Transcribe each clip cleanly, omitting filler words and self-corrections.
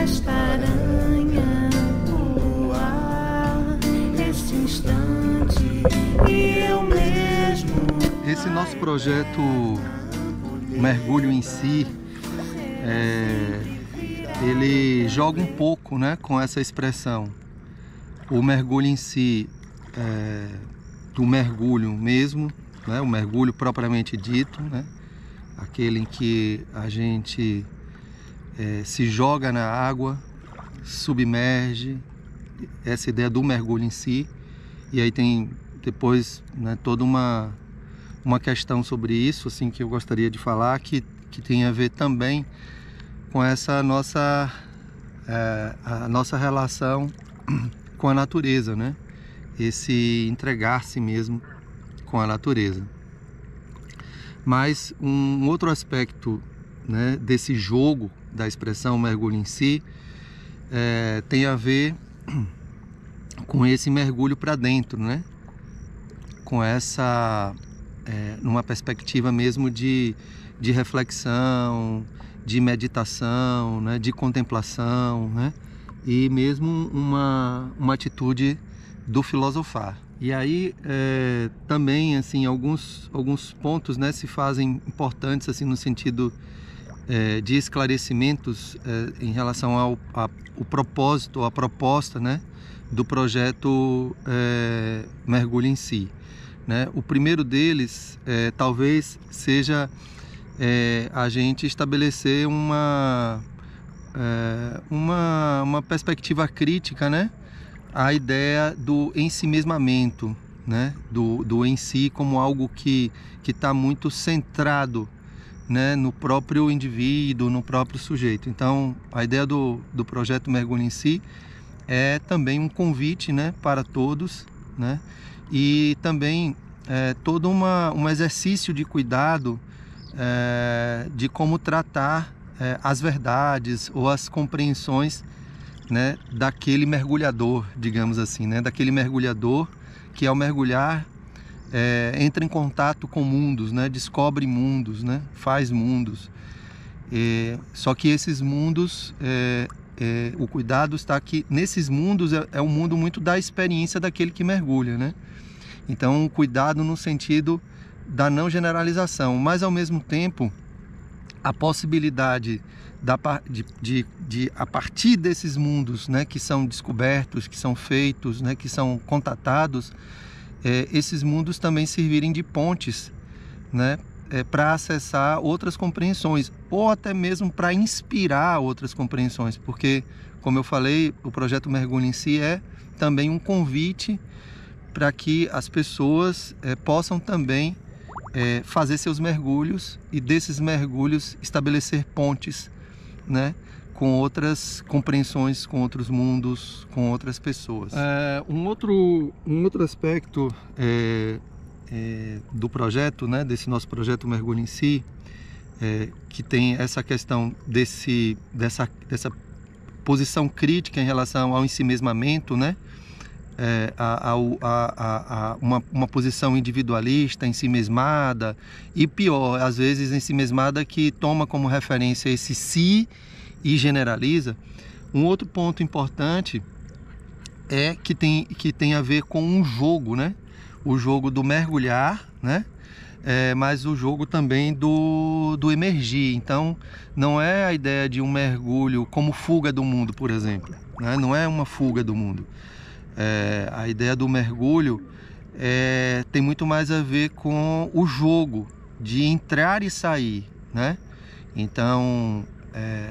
esta aranha voar, esse instante e eu mesmo. Esse nosso projeto Mergulho em Si, ele joga um pouco, né, com essa expressão. O mergulho em si, do mergulho mesmo, né, o mergulho propriamente dito, né, aquele em que a gente se joga na água, submerge, essa ideia do mergulho em si. E aí tem depois, né, toda uma questão sobre isso, assim, que eu gostaria de falar, que tem a ver também com essa a nossa relação com a natureza, né? Esse entregar-se mesmo com a natureza. Mas um outro aspecto, né, desse jogo da expressão mergulho em si tem a ver com esse mergulho para dentro, né? Com essa numa perspectiva mesmo de reflexão, de meditação, né? De contemplação, né? E mesmo uma atitude do filosofar. E aí também, assim, alguns pontos, né, se fazem importantes, assim, no sentido de esclarecimentos em relação ao propósito, a proposta, né, do projeto Mergulho em Si, né? O primeiro deles talvez seja a gente estabelecer uma perspectiva crítica, né, à ideia do ensimesmamento, né, do em si como algo que está muito centrado, né, no próprio indivíduo, no próprio sujeito. Então, a ideia do projeto Mergulho em Si é também um convite, né, para todos, né, e também todo um exercício de cuidado de como tratar as verdades ou as compreensões, né, daquele mergulhador, digamos assim, né, daquele mergulhador que, ao mergulhar, entra em contato com mundos, né, descobre mundos, né, faz mundos. Só que esses mundos, o cuidado está que nesses mundos é um mundo muito da experiência daquele que mergulha, né? Então, cuidado no sentido da não generalização, mas ao mesmo tempo a possibilidade de a partir desses mundos, né, que são descobertos, que são feitos, né, que são contatados, esses mundos também servirem de pontes, né, para acessar outras compreensões, ou até mesmo para inspirar outras compreensões, porque, como eu falei, o projeto Mergulho em Si é também um convite para que as pessoas possam também fazer seus mergulhos e desses mergulhos estabelecer pontes, né, com outras compreensões, com outros mundos, com outras pessoas. Um outro aspecto do projeto, né, desse nosso projeto Mergulho em Si, que tem essa questão dessa posição crítica em relação ao ensimesmamento, né, uma posição individualista, ensimesmada, e pior, às vezes ensimesmada que toma como referência esse si e generaliza. Um outro ponto importante é que tem a ver com um jogo, né? O jogo do mergulhar, né? Mas o jogo também do emergir. Então, não é a ideia de um mergulho como fuga do mundo, por exemplo, né? Não é uma fuga do mundo. A ideia do mergulho tem muito mais a ver com o jogo de entrar e sair, né? Então,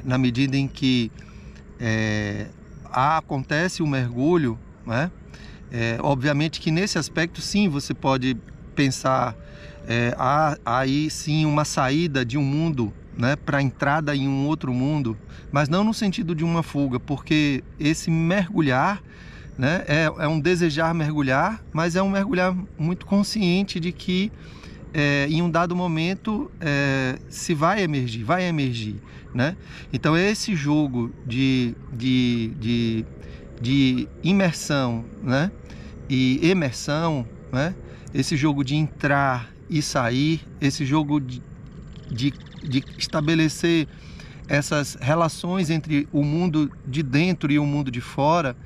na medida em que acontece o mergulho, né? Obviamente que nesse aspecto, sim, você pode pensar aí sim uma saída de um mundo, né, para a entrada em um outro mundo, mas não no sentido de uma fuga, porque esse mergulhar, né, é um desejar mergulhar, mas é um mergulhar muito consciente de que em um dado momento se vai emergir, né? Então esse jogo de imersão, né, e emersão, né, esse jogo de entrar e sair, esse jogo de estabelecer essas relações entre o mundo de dentro e o mundo de fora,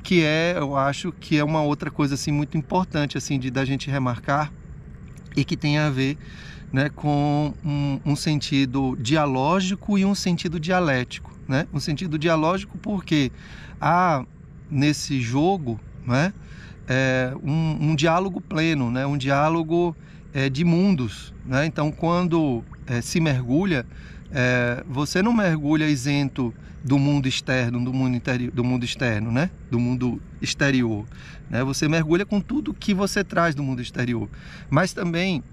que eu acho que é uma outra coisa assim muito importante assim da gente remarcar, e que tem a ver, né, com um sentido dialógico e um sentido dialético, né? Um sentido dialógico porque há nesse jogo, né, um diálogo pleno, né? Um diálogo de mundos, né? Então, quando se mergulha, você não mergulha isento do mundo externo, do mundo interior, do mundo externo, né? Do mundo exterior, né? Você mergulha com tudo que você traz do mundo exterior, mas também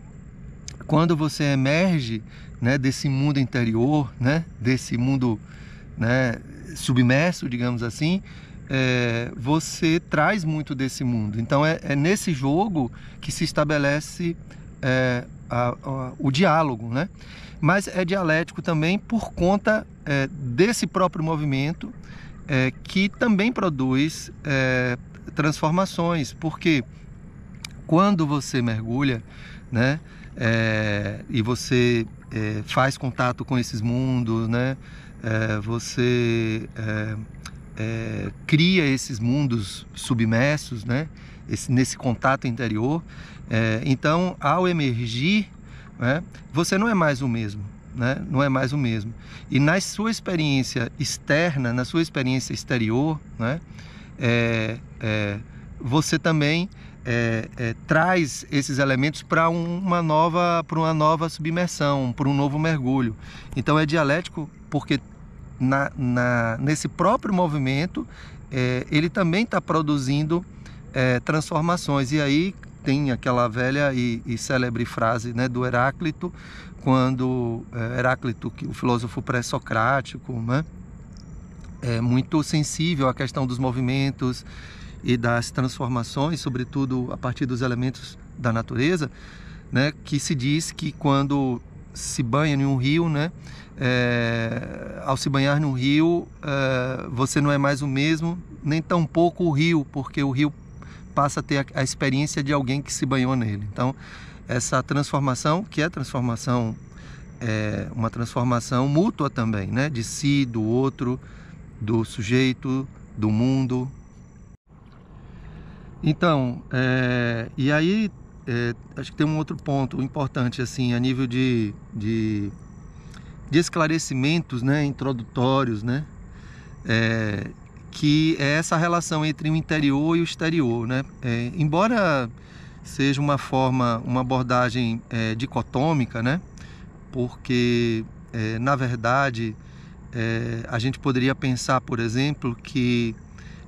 quando você emerge, né, desse mundo interior, né, desse mundo, né, submerso, digamos assim, você traz muito desse mundo. Então é nesse jogo que se estabelece o diálogo, né? Mas é dialético também por conta desse próprio movimento, que também produz transformações, porque quando você mergulha, né, e você faz contato com esses mundos, né, você cria esses mundos submersos, né, nesse contato interior, então ao emergir, né, você não é mais o mesmo, né, não é mais o mesmo. E na sua experiência externa, na sua experiência exterior, né, você também traz esses elementos para uma nova submersão, para um novo mergulho. Então é dialético porque nesse próprio movimento ele também está produzindo transformações. E aí tem aquela velha e célebre frase, né, do Heráclito, quando Heráclito, o filósofo pré-socrático, né, é muito sensível à questão dos movimentos e das transformações, sobretudo a partir dos elementos da natureza, né, que se diz que quando se banha em um rio, né, ao se banhar no rio, você não é mais o mesmo, nem tampouco o rio, porque o rio passa a ter a experiência de alguém que se banhou nele. Então, essa transformação, que é transformação, uma transformação mútua também, né, de si, do outro, do sujeito, do mundo. Então, e aí acho que tem um outro ponto importante assim, a nível de esclarecimentos, né, introdutórios, né, que é essa relação entre o interior e o exterior, né? Embora seja uma abordagem dicotômica, né, porque na verdade a gente poderia pensar, por exemplo, que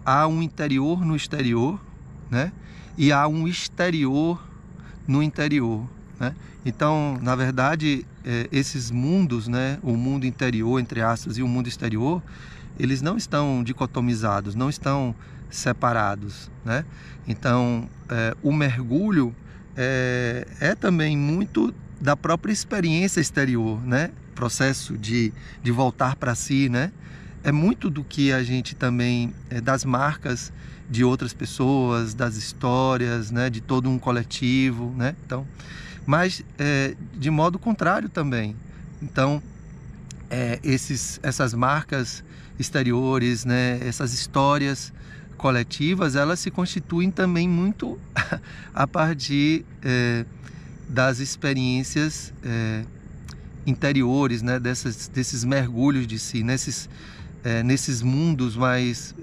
há um interior no exterior, né? E há um exterior no interior, né? Então, na verdade, esses mundos, né? O mundo interior, entre aspas, e o mundo exterior, eles não estão dicotomizados, não estão separados, né? Então, o mergulho é também muito da própria experiência exterior, né? Processo de voltar para si, né? É muito do que a gente também, das marcas de outras pessoas, das histórias, né, de todo um coletivo, né? Então, mas de modo contrário também. Então, essas marcas exteriores, né, essas histórias coletivas, elas se constituem também muito a partir das experiências interiores, né, desses mergulhos de si, nesses mundos mais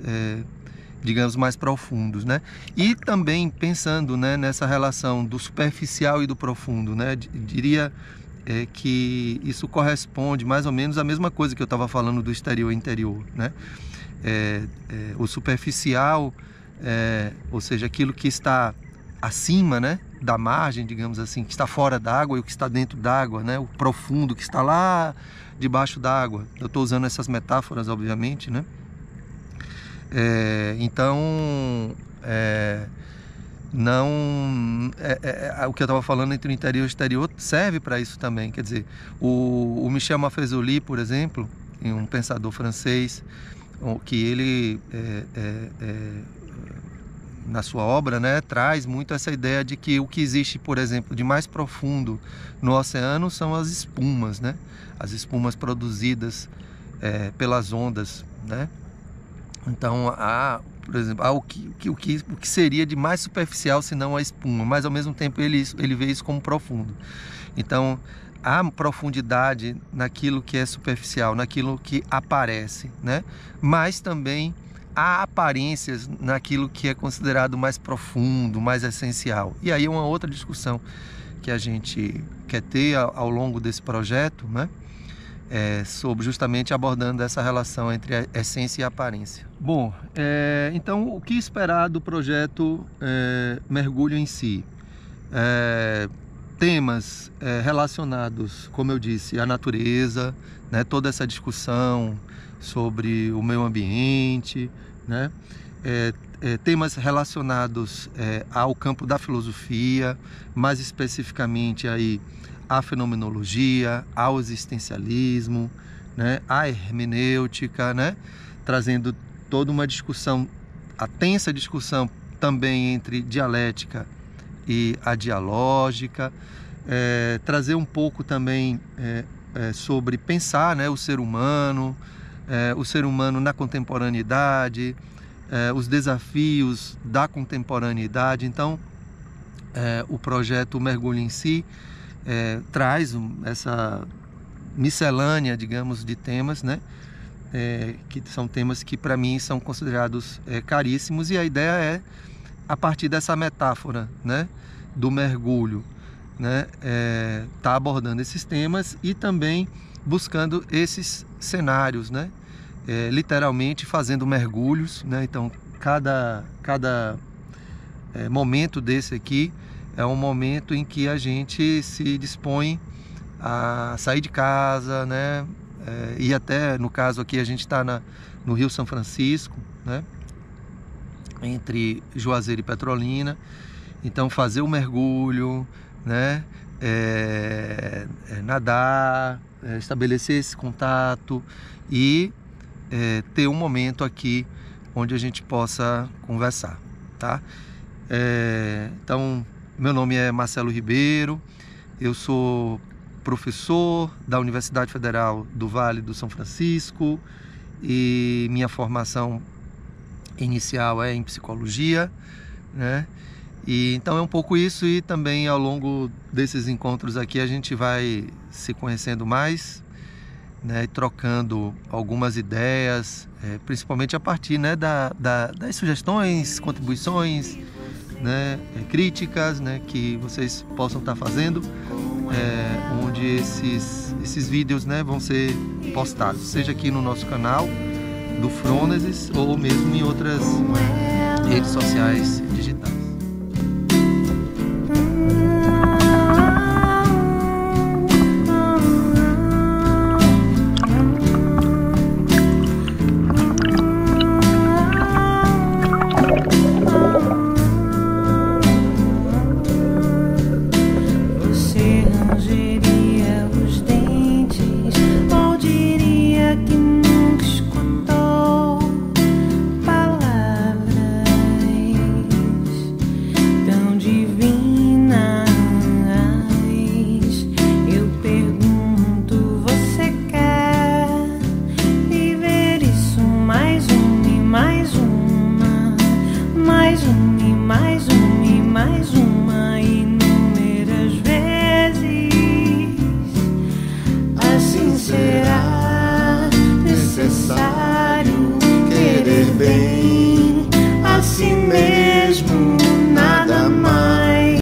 digamos, mais profundos, né? E também pensando, né, nessa relação do superficial e do profundo, né? Diria que isso corresponde mais ou menos à mesma coisa que eu estava falando do exterior e interior, né? O superficial, ou seja, aquilo que está acima, né, da margem, digamos assim, que está fora d'água, e o que está dentro d'água, né? O profundo que está lá debaixo d'água. Eu estou usando essas metáforas, obviamente, né? Então, o que eu estava falando entre o interior e o exterior serve para isso também. Quer dizer, o Michel Maffezoli, por exemplo, um pensador francês, que ele, na sua obra, né, traz muito essa ideia de que o que existe, por exemplo, de mais profundo no oceano são as espumas, né? As espumas produzidas pelas ondas, né? Então por exemplo, o que seria de mais superficial se não a espuma, mas ao mesmo tempo ele vê isso como profundo. Então há profundidade naquilo que é superficial, naquilo que aparece, né? Mas também há aparências naquilo que é considerado mais profundo, mais essencial. E aí é uma outra discussão que a gente quer ter ao longo desse projeto, né? Sobre justamente abordando essa relação entre a essência e a aparência. Bom, então o que esperar do projeto Mergulho em Si? Temas relacionados, como eu disse, à natureza, né? Toda essa discussão sobre o meio ambiente, né? Temas relacionados ao campo da filosofia, mais especificamente aí à fenomenologia, ao existencialismo, né? À hermenêutica, né? Trazendo toda uma discussão, a tensa discussão também entre dialética e a dialógica, trazer um pouco também sobre pensar, né? O ser humano na contemporaneidade, os desafios da contemporaneidade. Então, o projeto Mergulho em Si traz essa miscelânea, digamos, de temas, né? Que são temas que para mim são considerados caríssimos, e a ideia é, a partir dessa metáfora, né, do mergulho, né, tá abordando esses temas e também buscando esses cenários, né, literalmente fazendo mergulhos, né? Então cada momento desse aqui é um momento em que a gente se dispõe a sair de casa, né? E até no caso aqui a gente está no Rio São Francisco, né? Entre Juazeiro e Petrolina. Então fazer o mergulho, né? Nadar, estabelecer esse contato e ter um momento aqui onde a gente possa conversar, tá? Então, meu nome é Marcelo Ribeiro, eu sou professor da Universidade Federal do Vale do São Francisco e minha formação inicial é em psicologia, né? E então é um pouco isso, e também ao longo desses encontros aqui a gente vai se conhecendo mais, né, e trocando algumas ideias, principalmente a partir, né, das sugestões, contribuições, né, críticas, né, que vocês possam estar fazendo, onde esses vídeos, né, vão ser postados, seja aqui no nosso canal do Frônesis ou mesmo em outras redes sociais digitais.